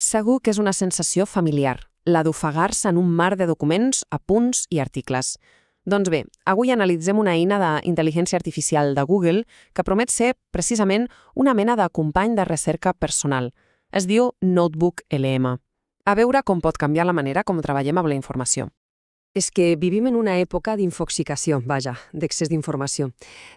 Segur que és una sensació familiar, la d'ofegar-se en un mar de documents, apunts i articles. Doncs bé, avui analitzem una eina d'intel·ligència artificial de Google que promet ser, precisament, una mena de company de recerca personal. Es diu Notebook LM. A veure com pot canviar la manera com treballem amb la informació. És que vivim en una època d'infoxicació, d'excés d'informació.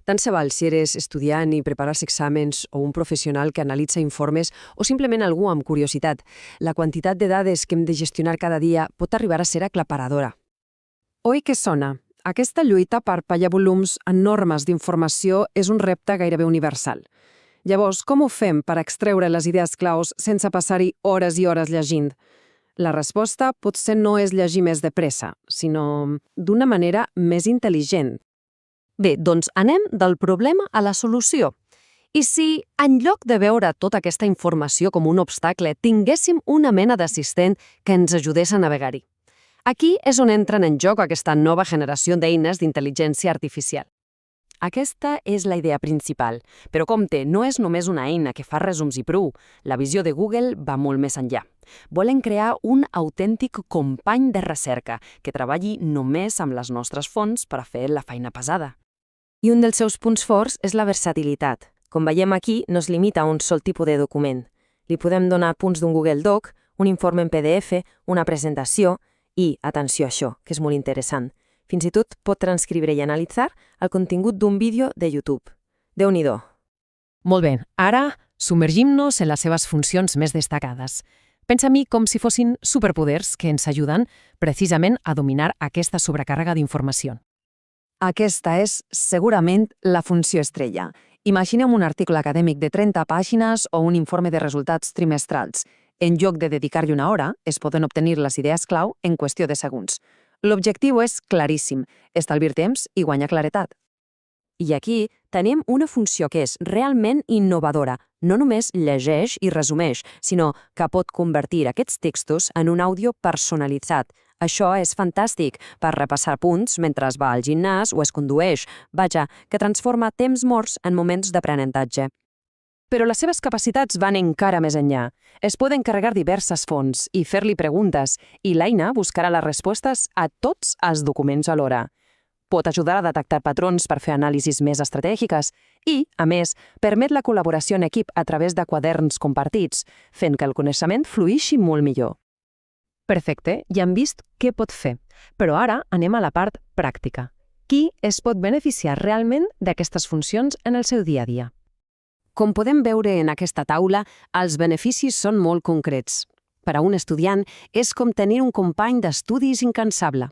Tant se val si eres estudiant i prepares exàmens o un professional que analitza informes o simplement algú amb curiositat. La quantitat de dades que hem de gestionar cada dia pot arribar a ser aclaparadora. Oi que sona? Aquesta lluita per pallar volums enormes d'informació és un repte gairebé universal. Llavors, com ho fem per extreure les idees claus sense passar-hi hores i hores llegint? La resposta potser no és llegir més de pressa, sinó d'una manera més intel·ligent. Bé, doncs anem del problema a la solució. I si, en lloc de veure tota aquesta informació com un obstacle, tinguéssim una mena d'assistent que ens ajudés a navegar-hi? Aquí és on entren en joc aquesta nova generació d'eines d'intel·ligència artificial. Aquesta és la idea principal, però compte, no és només una eina que fa resums i prou. La visió de Google va molt més enllà. Volen crear un autèntic company de recerca que treballi només amb les nostres fonts per a fer la feina pesada. I un dels seus punts forts és la versatilitat. Com veiem aquí, no es limita a un sol tipus de document. Li podem donar punts d'un Google Doc, un informe en PDF, una presentació i, atenció a això, que és molt interessant, fins i tot pot transcriure i analitzar el contingut d'un vídeo de YouTube. Déu-n'hi-do. Molt bé, ara submergim-nos en les seves funcions més destacades. Pensa-m'hi com si fossin superpoders que ens ajuden precisament a dominar aquesta sobrecàrrega d'informació. Aquesta és segurament la funció estrella. Imaginem un article acadèmic de 30 pàgines o un informe de resultats trimestrals. En lloc de dedicar-hi una hora, es poden obtenir les idees clau en qüestió de segons. L'objectiu és claríssim, estalviar temps i guanyar claretat. I aquí tenim una funció que és realment innovadora. No només llegeix i resumeix, sinó que pot convertir aquests textos en un àudio personalitzat. Això és fantàstic per repassar punts mentre es va al gimnàs o es condueix. Que transforma temps morts en moments d'aprenentatge. Però les seves capacitats van encara més enllà. Es poden carregar diverses fonts i fer-li preguntes, i l'eina buscarà les respostes a tots els documents alhora. Pot ajudar a detectar patrons per fer anàlisis més estratègiques i, a més, permet la col·laboració en equip a través de quaderns compartits, fent que el coneixement fluïxi molt millor. Perfecte, ja hem vist què pot fer, però ara anem a la part pràctica. Qui es pot beneficiar realment d'aquestes funcions en el seu dia a dia? Com podem veure en aquesta taula, els beneficis són molt concrets. Per a un estudiant és com tenir un company d'estudis incansable.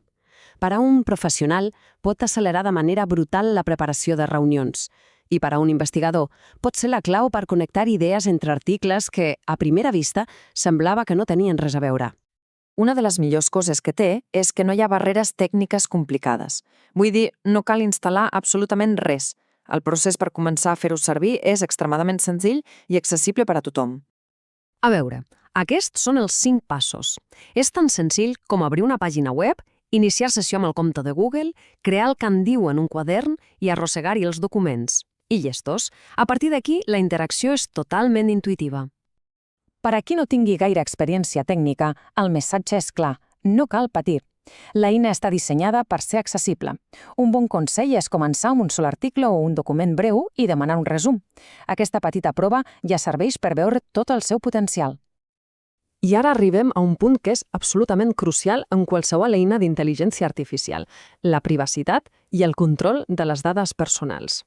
Per a un professional pot accelerar de manera brutal la preparació de reunions. I per a un investigador pot ser la clau per connectar idees entre articles que, a primera vista, semblava que no tenien res a veure. Una de les millors coses que té és que no hi ha barreres tècniques complicades. Vull dir, no cal instal·lar absolutament res. El procés per començar a fer-ho servir és extremadament senzill i accessible per a tothom. A veure, aquests són els 5 passos. És tan senzill com obrir una pàgina web, iniciar sessió amb el compte de Google, crear el que en diu en un quadern i arrossegar-hi els documents. I llestos, a partir d'aquí la interacció és totalment intuïtiva. Per a qui no tingui gaire experiència tècnica, el missatge és clar, no cal patir. L'eina està dissenyada per ser accessible. Un bon consell és començar amb un sol article o un document breu i demanar un resum. Aquesta petita prova ja serveix per veure tot el seu potencial. I ara arribem a un punt que és absolutament crucial en qualsevol eina d'intel·ligència artificial, la privacitat i el control de les dades personals.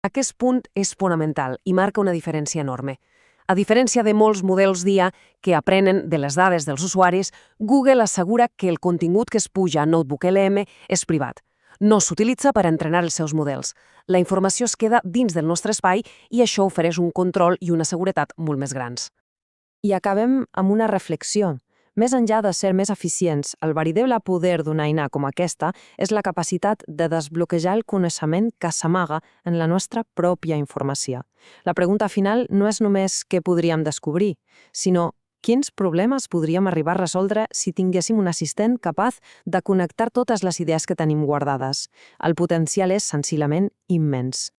Aquest punt és fonamental i marca una diferència enorme. A diferència de molts models d'IA que aprenen de les dades dels usuaris, Google assegura que el contingut que es puja a Notebook LM és privat. No s'utilitza per entrenar els seus models. La informació es queda dins del nostre espai i això ofereix un control i una seguretat molt més grans. I acabem amb una reflexió. Més enllà de ser més eficients, el veritable poder d'una eina com aquesta és la capacitat de desbloquejar el coneixement que s'amaga en la nostra pròpia informació. La pregunta final no és només què podríem descobrir, sinó quins problemes podríem arribar a resoldre si tinguéssim un assistent capaç de connectar totes les idees que tenim guardades. El potencial és senzillament immens.